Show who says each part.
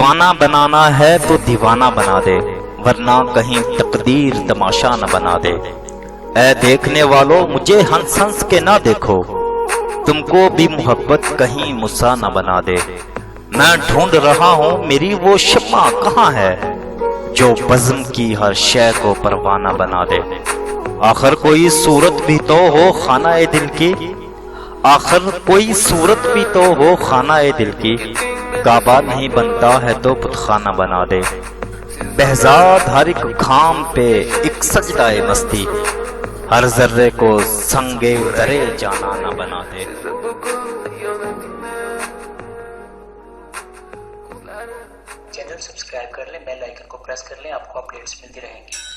Speaker 1: दीवाना बनाना है तो दीवाना बना दे, वरना कहीं तकदीर तमाशा न बना दे। ऐ देखने वालों मुझे हंस हंस के ना देखो, तुमको भी मोहब्बत कहीं मुस्सा न बना दे। मैं ढूंढ रहा हूँ मेरी वो शम्मा कहाँ है, जो बज़्म की हर शय को परवाना बना दे। आखिर कोई सूरत भी तो हो खाना ए दिल की, आखिर कोई सूरत भी तो हो खाना ए दिल की। काबा नहीं बनता है तो बुतखाना बना दे। बेहजाद हर एक खाम पे एक सजदा ए मस्ती, हर जर्रे को संगे दरे जाना न बना दे।
Speaker 2: चैनल सब्सक्राइब कर लें, बेल आइकन को प्रेस कर लें, आपको अपडेट्स मिलती रहेंगी।